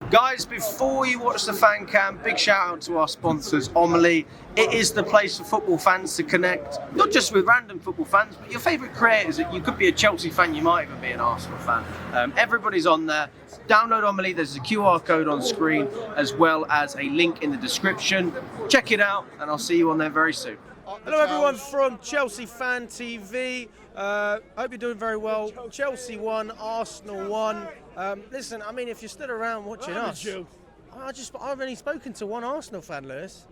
Guys, before you watch the fan cam, big shout out to our sponsors, Omely. It is the place for football fans to connect, not just with random football fans, but your favourite creators. You could be a Chelsea fan, you might even be an Arsenal fan. Everybody's on there. Download Omely, there's a QR code on screen, as well as a link in the description. Check it out, and I'll see you on there very soon. Hello everyone from Chelsea Fan TV. Hope you're doing very well. Chelsea won, Arsenal won. Listen, I mean, if you're still around watching us, I've only spoken to one Arsenal fan, Lewis,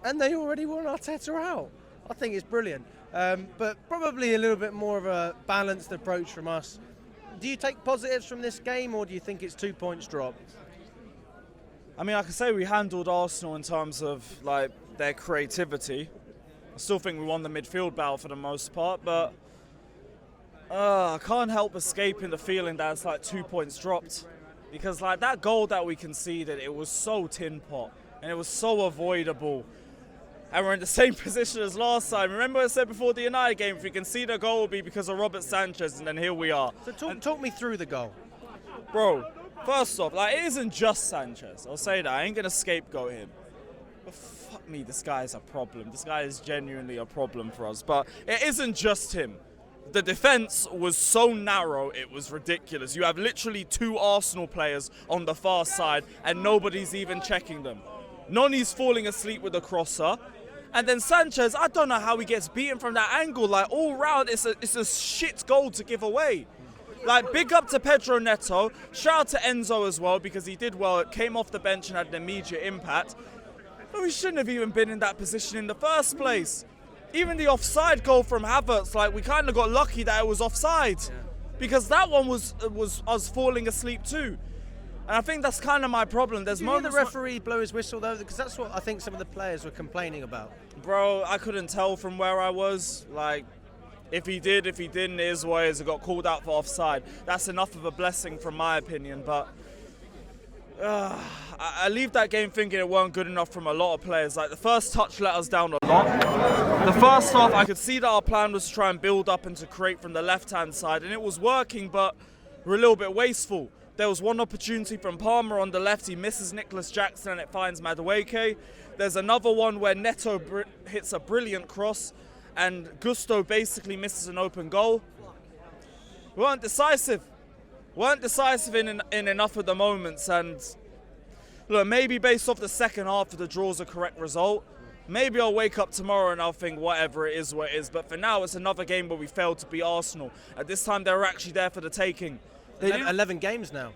and they already want Arteta out. I think it's brilliant, but probably a little bit more of a balanced approach from us. Do you take positives from this game, or do you think it's 2 points dropped? I mean, I could say we handled Arsenal in terms of like their creativity. I still think we won the midfield battle for the most part, but I can't help escaping the feeling that it's like 2 points dropped. Because like that goal that we conceded, it was so tin pot and it was so avoidable. And we're in the same position as last time. Remember I said before the United game, if we concede a goal, it will be because of Robert Sanchez, and then here we are. So talk me through the goal. Bro, first off, like, it isn't just Sanchez. I'll say that. I ain't going to scapegoat him. But fuck me, this guy is a problem. This guy is genuinely a problem for us. But it isn't just him. The defence was so narrow, it was ridiculous. You have literally 2 Arsenal players on the far side, and nobody's even checking them. Noni's falling asleep with a crosser. And then Sanchez, I don't know how he gets beaten from that angle. Like, all round, it's a shit goal to give away. Like, big up to Pedro Neto. Shout out to Enzo as well, because he did well. It came off the bench and had an immediate impact. But we shouldn't have even been in that position in the first place. Even the offside goal from Havertz, like, we kind of got lucky that it was offside. Because that one was us falling asleep too. And I think that's kind of my problem. There's moments. Did you hear the referee blow his whistle though? Because that's what I think some of the players were complaining about. Bro, I couldn't tell from where I was. Like, if he did, if he didn't, it is what it is. It got called out for offside. That's enough of a blessing from my opinion. But I leave that game thinking it weren't good enough from a lot of players. Like, the first touch let us down a lot. The first half, I could see that our plan was to try and build up and to create from the left-hand side. And it was working, but we're a little bit wasteful. There was one opportunity from Palmer on the left. He misses Nicholas Jackson and it finds Madueke. There's another one where Neto hits a brilliant cross and Gusto basically misses an open goal. We weren't decisive. In enough of the moments. And look, maybe based off the second half, the draw's a correct result. Maybe I'll wake up tomorrow and I'll think whatever it is what it is. But for now, it's another game where we failed to beat Arsenal. At this time, they were actually there for the taking. 11 games now.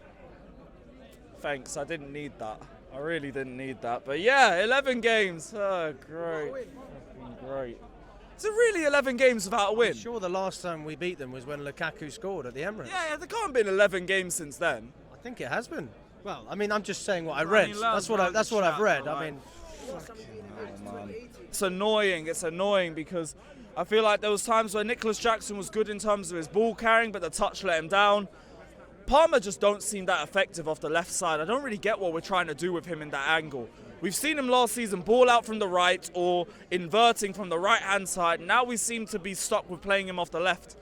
Thanks, I didn't need that. I really didn't need that. But yeah, 11 games. Oh, great. Great. Is it really 11 games without a win? I'm sure the last time we beat them was when Lukaku scored at the Emirates. Yeah, there can't have been 11 games since then. I think it has been. Well, I mean, I'm just saying what I read. That's what I've read. I mean, man. It's annoying because I feel like there was times where Nicholas Jackson was good in terms of his ball carrying, but the touch let him down. Palmer just don't seem that effective off the left side. I don't really get what we're trying to do with him in that angle. We've seen him last season ball out from the right or inverting from the right-hand side. Now we seem to be stuck with playing him off the left.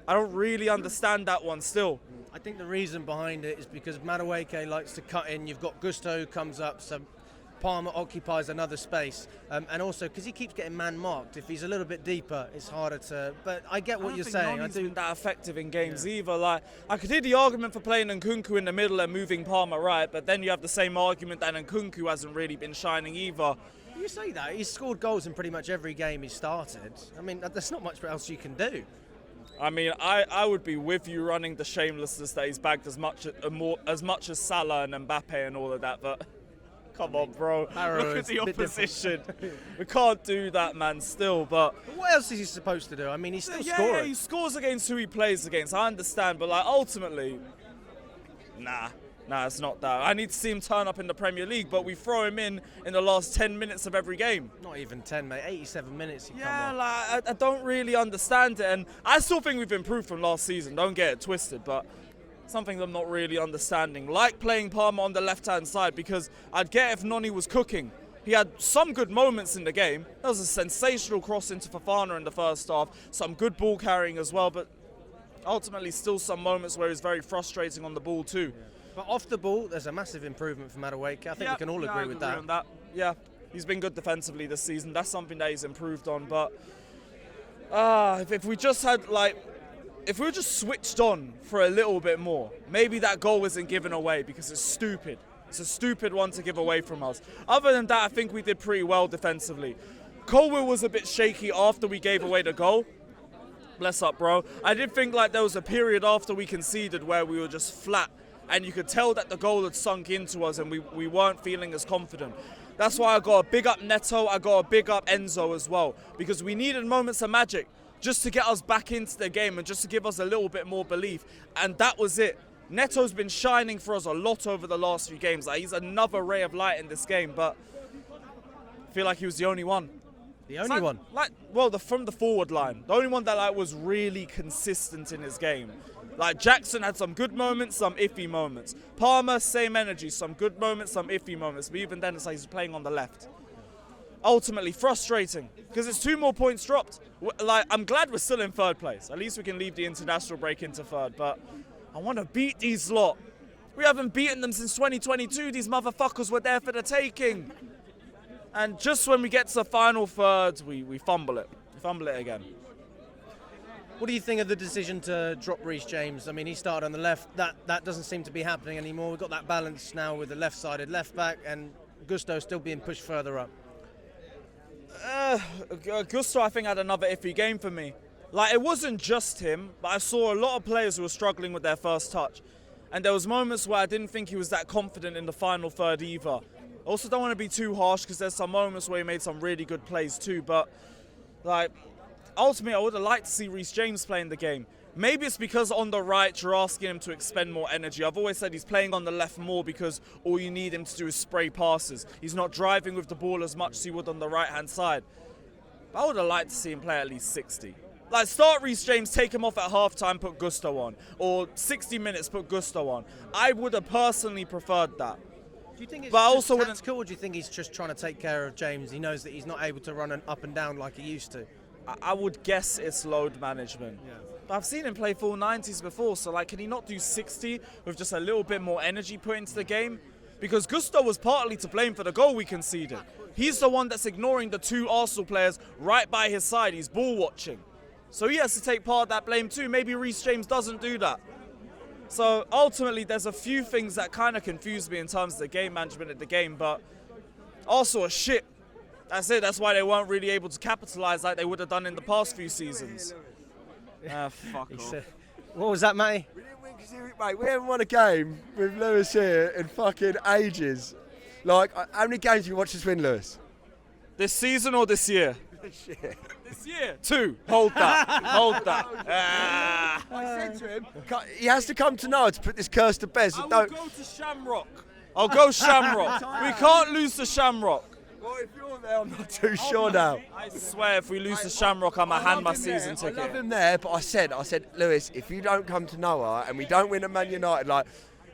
I don't really understand that one still. I think the reason behind it is because Madueke likes to cut in. You've got Gusto who comes up, so Palmer occupies another space, and also because he keeps getting man-marked. If he's a little bit deeper, it's harder to. But I get what you're saying. I don't think that effective in games either. Like, I could hear the argument for playing Nkunku in the middle and moving Palmer right, but then you have the same argument that Nkunku hasn't really been shining either. You say that he's scored goals in pretty much every game he's started. I mean, there's not much else you can do. I mean, I would be with you running the shamelessness that he's bagged as much as Salah and Mbappe and all of that, but. Come on, bro. Look at the opposition. We can't do that, man, still. But what else is he supposed to do? I mean, he's still scoring. Yeah, he scores against who he plays against. I understand. But, like, ultimately, nah, it's not that. I need to see him turn up in the Premier League, but we throw him in the last 10 minutes of every game. Not even 10, mate. 87 minutes. I don't really understand it. And I still think we've improved from last season. Don't get it twisted. But something I'm not really understanding, like playing Palmer on the left-hand side, because I'd get if Noni was cooking. He had some good moments in the game. There was a sensational cross into Fofana in the first half, some good ball carrying as well, but ultimately still some moments where he's very frustrating on the ball too. But off the ball, there's a massive improvement from Madueke. I think we can all agree with that. On that. Yeah, he's been good defensively this season. That's something that he's improved on. But if we just had if we were just switched on for a little bit more, maybe that goal isn't given away because it's stupid. It's a stupid one to give away from us. Other than that, I think we did pretty well defensively. Colwill was a bit shaky after we gave away the goal. Bless up, bro. I did think there was a period after we conceded where we were just flat, and you could tell that the goal had sunk into us and we weren't feeling as confident. That's why I got a big up Neto, I got a big up Enzo as well, because we needed moments of magic just to get us back into the game and just to give us a little bit more belief. And that was it. Neto's been shining for us a lot over the last few games. He's another ray of light in this game, but I feel like he was the only one. The only one? From the forward line. The only one that was really consistent in his game. Jackson had some good moments, some iffy moments. Palmer, same energy, some good moments, some iffy moments. But even then, it's he's playing on the left. Ultimately, frustrating, because it's 2 more points dropped. I'm glad we're still in 3rd place. At least we can leave the international break into 3rd. But I want to beat these lot. We haven't beaten them since 2022. These motherfuckers were there for the taking. And just when we get to the final third, we fumble it. We fumble it again. What do you think of the decision to drop Reece James? I mean, he started on the left. That doesn't seem to be happening anymore. We've got that balance now with the left-sided left back and Gusto still being pushed further up. Gusto, I think, had another iffy game for me. It wasn't just him, but I saw a lot of players who were struggling with their first touch. And there was moments where I didn't think he was that confident in the final third either. I also don't want to be too harsh because there's some moments where he made some really good plays too. But, ultimately, I would have liked to see Reece James playing the game. Maybe it's because on the right, you're asking him to expend more energy. I've always said he's playing on the left more because all you need him to do is spray passes. He's not driving with the ball as much as he would on the right-hand side. But I would have liked to see him play at least 60. Start Reece James, take him off at half-time, put Gusto on. Or 60 minutes, put Gusto on. I would have personally preferred that. Do you think it's tactical, or do you think he's just trying to take care of James? He knows that he's not able to run up and down like he used to. I would guess it's load management. Yeah. But I've seen him play full 90s before, so can he not do 60 with just a little bit more energy put into the game? Because Gusto was partly to blame for the goal we conceded. He's the one that's ignoring the 2 Arsenal players right by his side. He's ball watching. So he has to take part of that blame too. Maybe Reece James doesn't do that. So ultimately, there's a few things that kind of confuse me in terms of the game management of the game, but Arsenal are shit. That's it. That's why they weren't really able to capitalise like they would have done in the past few seasons. Fuck off. What was that, Matty? We didn't win because, mate, we haven't won a game with Lewis here in fucking ages. How many games have you watched us win, Lewis? This season or this year? This year. This year? 2. Hold that. Hold that. I said to him, he has to come to Noah to put this curse to bed. So I will go to Shamrock. I'll go Shamrock. We can't lose to Shamrock. Well, if you're there, I'm not too sure now. I swear, if we lose to Shamrock, I'm going to hand my season ticket. I love him there, but I said, Lewis, if you don't come to Noah and we don't win at Man United,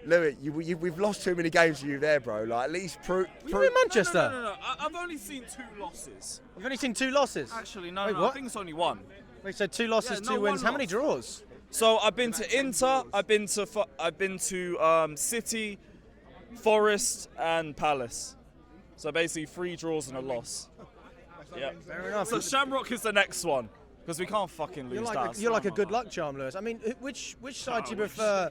Lewis, we've lost too many games for you there, bro. At least prove. You're in Manchester. No. I've only seen 2 losses. You've only seen 2 losses? Actually, no. Wait, I think it's only 1. Wait, so 2 losses, 2 wins. How many draws? So I've been to Inter, I've been to City, Forest, and Palace. So basically 3 draws and a loss. Yeah. Fair enough. So Shamrock is the next one. Because we can't fucking lose that. You're like a good luck charm, Lewis. I mean, which side do you prefer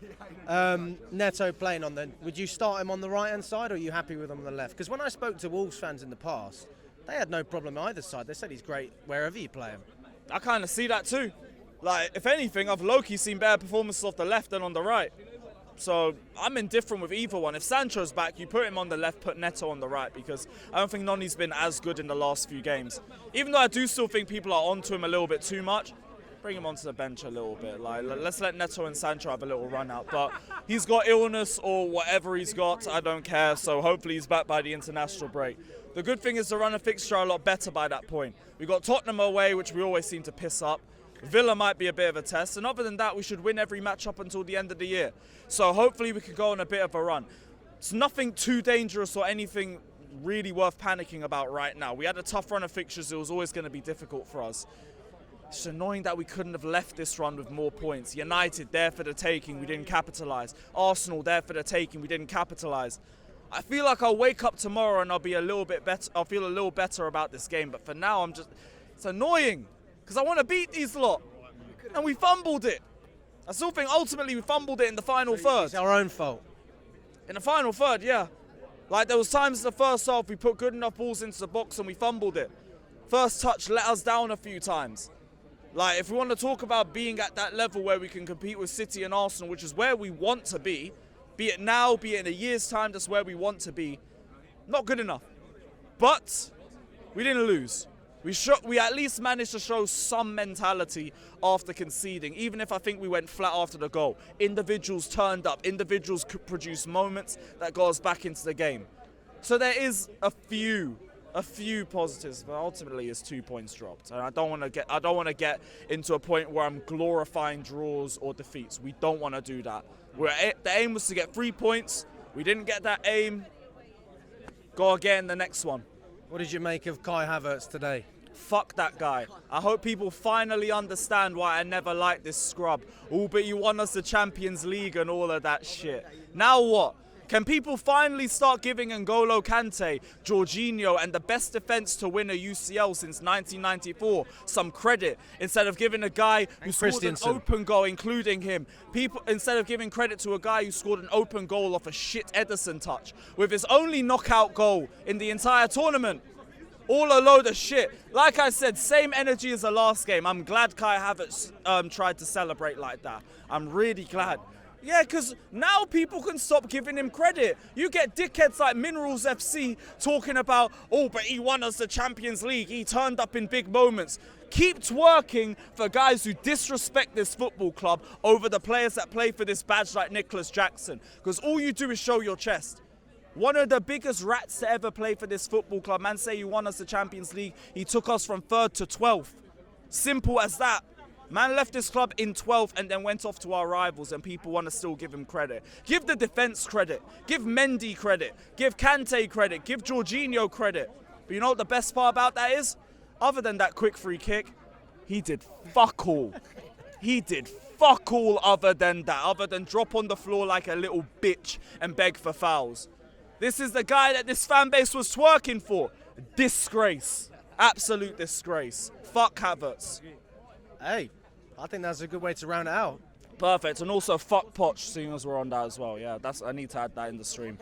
Neto playing on then? Would you start him on the right-hand side, or are you happy with him on the left? Because when I spoke to Wolves fans in the past, they had no problem either side. They said he's great wherever you play him. I kind of see that too. If anything, I've low-key seen better performances off the left than on the right. So I'm indifferent with either one. If Sancho's back, you put him on the left, put Neto on the right, because I don't think Noni's been as good in the last few games. Even though I do still think people are onto him a little bit too much, bring him onto the bench a little bit. Let's let Neto and Sancho have a little run out. But he's got illness or whatever he's got, I don't care. So hopefully he's back by the international break. The good thing is the run of fixture are a lot better by that point. We got Tottenham away, which we always seem to piss up. Villa might be a bit of a test, and other than that, we should win every match up until the end of the year. So hopefully we can go on a bit of a run. It's nothing too dangerous or anything really worth panicking about right now. We had a tough run of fixtures. It was always going to be difficult for us. It's annoying that we couldn't have left this run with more points. United, there for the taking, we didn't capitalise. Arsenal, there for the taking, we didn't capitalise. I feel like I'll wake up tomorrow and I'll be a little bit better. I'll feel a little better about this game. But for now, it's annoying because I want to beat these lot. And we fumbled it. I still think ultimately we fumbled it in the final third. It's our own fault. In the final third, yeah. Like there was times in the first half we put good enough balls into the box and we fumbled it. First touch let us down a few times. Like if we want to talk about being at that level where we can compete with City and Arsenal, which is where we want to be it now, be it in a year's time, that's where we want to be. Not good enough. But we didn't lose. We at least managed to show some mentality after conceding, even if I think we went flat after the goal. Individuals turned up. Individuals could produce moments that got us back into the game. So there is a few positives, but ultimately it's 2 points dropped. And I don't want to get into a point where I'm glorifying draws or defeats. We don't want to do that. The aim was to get 3 points. We didn't get that aim. Go again the next one. What did you make of Kai Havertz today? Fuck that guy. I hope people finally understand why I never liked this scrub. Oh, but you won us the Champions League and all of that shit. Now what? Can people finally start giving N'Golo Kante, Jorginho, and the best defence to win a UCL since 1994 some credit instead of giving a guy who scored an open goal, including him? Instead of giving credit to a guy who scored an open goal off a shit Ederson touch with his only knockout goal in the entire tournament. All a load of shit. Like I said, same energy as the last game. I'm glad Kai Havertz tried to celebrate like that. I'm really glad. Yeah, because now people can stop giving him credit. You get dickheads like Minerals FC talking about, oh, but he won us the Champions League. He turned up in big moments. Keep twerking for guys who disrespect this football club over the players that play for this badge like Nicholas Jackson. Because all you do is show your chest. One of the biggest rats to ever play for this football club. Man say he won us the Champions League. He took us from 3rd to 12th. Simple as that. Man left this club in 12th and then went off to our rivals, and people want to still give him credit. Give the defence credit. Give Mendy credit. Give Kante credit. Give Jorginho credit. But you know what the best part about that is? Other than that quick free kick, he did fuck all. He did fuck all other than that, other than drop on the floor like a little bitch and beg for fouls. This is the guy that this fan base was twerking for. Disgrace. Absolute disgrace. Fuck Havertz. Hey, I think that's a good way to round it out. Perfect. And also fuck Poch, seeing as we're on that as well. Yeah, I need to add that in the stream.